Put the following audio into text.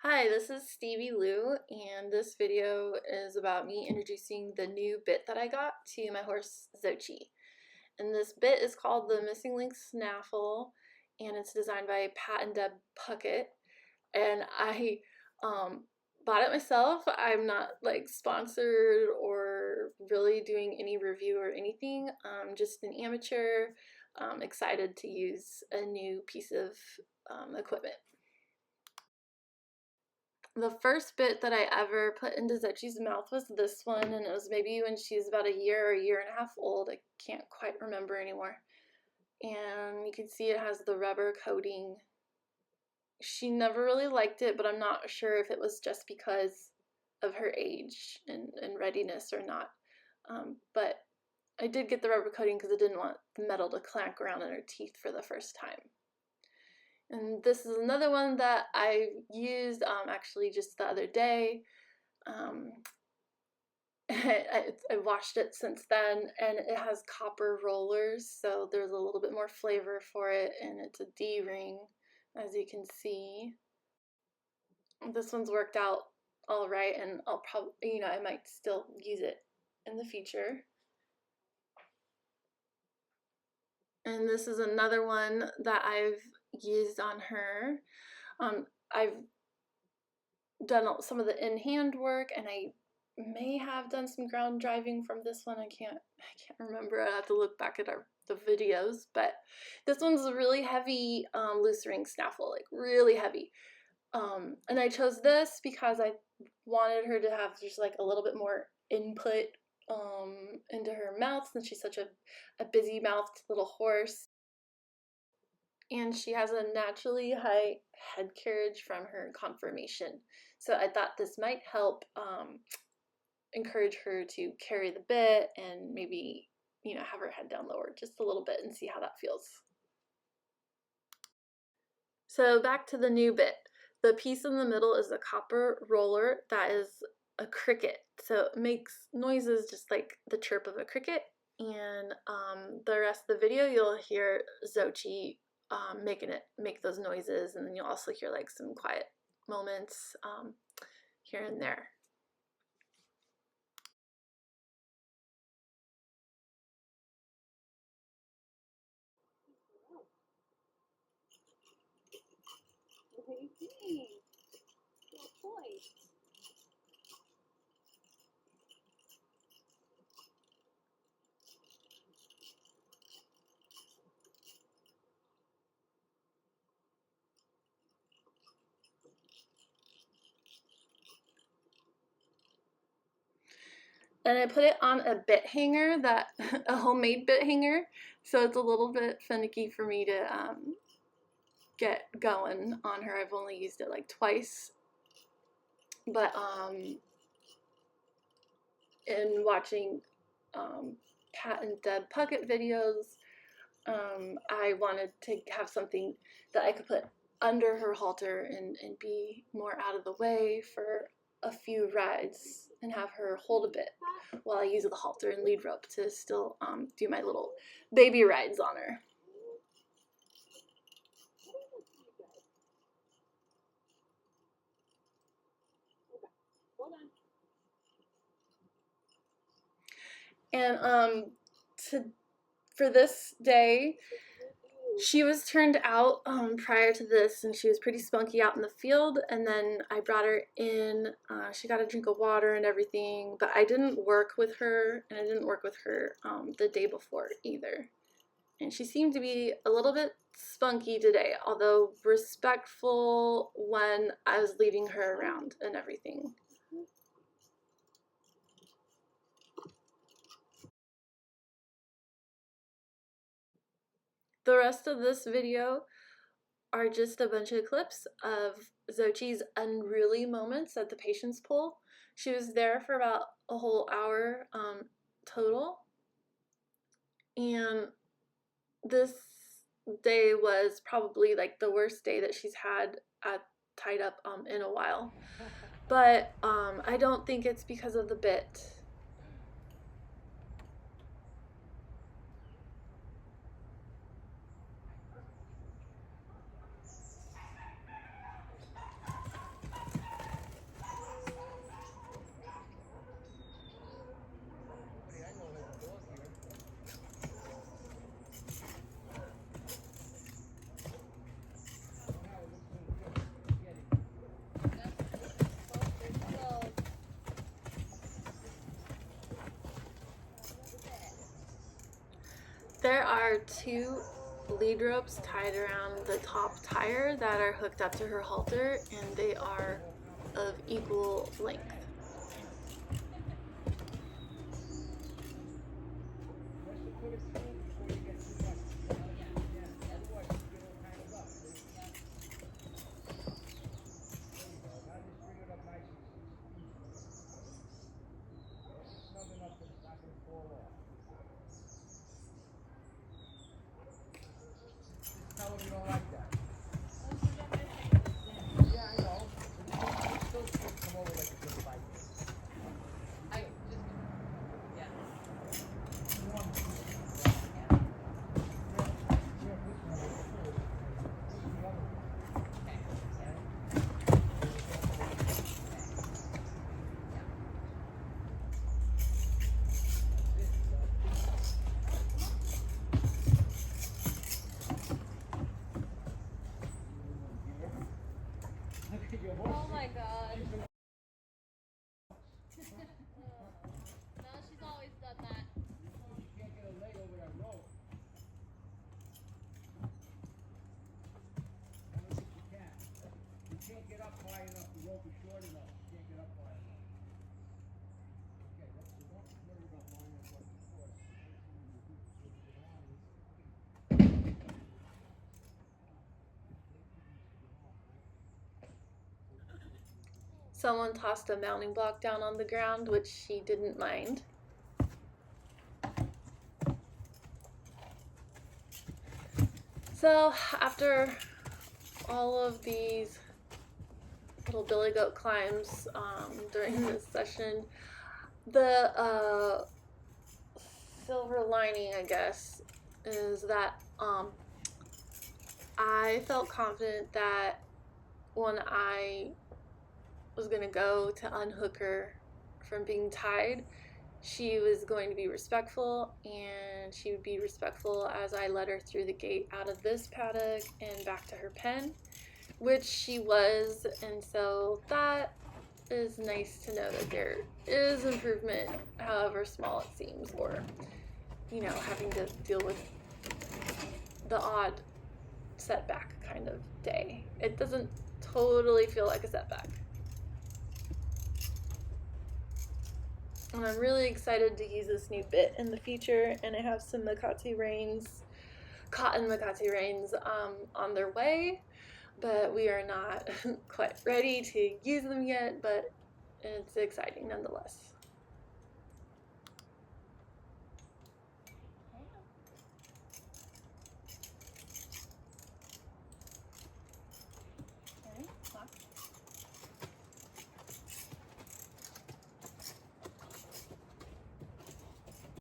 Hi, this is Stevie Lou, and this video is about me introducing the new bit that I got to my horse Xochi. And this bit is called the Missing Link Snaffle, and it's designed by Pat and Deb Puckett. And I bought it myself. I'm not like sponsored or really doing any review or anything. I'm just an amateur, excited to use a new piece of equipment. The first bit that I ever put into Xochi's mouth was this one, and it was maybe when she was about a year or a year and a half old. I can't quite remember anymore. And you can see it has the rubber coating. She never really liked it, but I'm not sure if it was just because of her age and readiness or not. But I did get the rubber coating because I didn't want the metal to clank around in her teeth for the first time. And this is another one that I used actually just the other day. I washed it since then, and it has copper rollers, so there's a little bit more flavor for it, and it's a D-ring, as you can see. This one's worked out all right, and I'll probably, I might still use it in the future. And this is another one that I've used on her. I've done some of the in-hand work, and I may have done some ground driving from this one. I can't remember. I have to look back at the videos, but this one's a really heavy loose ring snaffle, like really heavy. And I chose this because I wanted her to have just like a little bit more input into her mouth, since she's such a busy mouthed little horse. And she has a naturally high head carriage from her conformation. So I thought this might help encourage her to carry the bit and maybe, have her head down lower just a little bit and see how that feels. So back to the new bit. The piece in the middle is a copper roller that is a cricket. So it makes noises just like the chirp of a cricket. And the rest of the video, you'll hear Xochi make those noises, and then you'll also hear like some quiet moments here and there. What are you doing? Good boy. And I put it on a bit hanger, a homemade bit hanger, so it's a little bit finicky for me to get going on her. I've only used it like twice, but in watching Pat and Deb Puckett videos, I wanted to have something that I could put under her halter and be more out of the way for a few rides and have her hold a bit while I use the halter and lead rope to still do my little baby rides on her. And for this day, she was turned out prior to this, and she was pretty spunky out in the field, and then I brought her in. She got a drink of water and everything, but I didn't work with her, and I didn't work with her the day before either. And she seemed to be a little bit spunky today, although respectful when I was leading her around and everything. The rest of this video are just a bunch of clips of Xochi's unruly moments at the patient's pool. She was there for about a whole hour total, and this day was probably like the worst day that she's had tied up in a while. But I don't think it's because of the bit. There are 2 lead ropes tied around the top tire that are hooked up to her halter, and they are of equal length. You don't like that. Yeah, I know. You still come over like a good fight. I just, yeah. Oh my god. No, she's always done that. You can't get a leg over that rope. I don't think you can. You can't get up high enough. The rope is short enough. You can't get up high enough. Okay, so don't worry about lining up like before. Someone tossed a mounting block down on the ground, which she didn't mind. So after all of these little billy goat climbs during this session, the silver lining, I guess, is that I felt confident that when I was gonna go to unhook her from being tied, she was going to be respectful, and she would be respectful as I led her through the gate out of this paddock and back to her pen, which she was. And so that is nice to know that there is improvement, however small it seems, or having to deal with the odd setback kind of day. It doesn't totally feel like a setback. And I'm really excited to use this new bit in the future, and I have some cotton Makati reins on their way, but we are not quite ready to use them yet, but it's exciting nonetheless.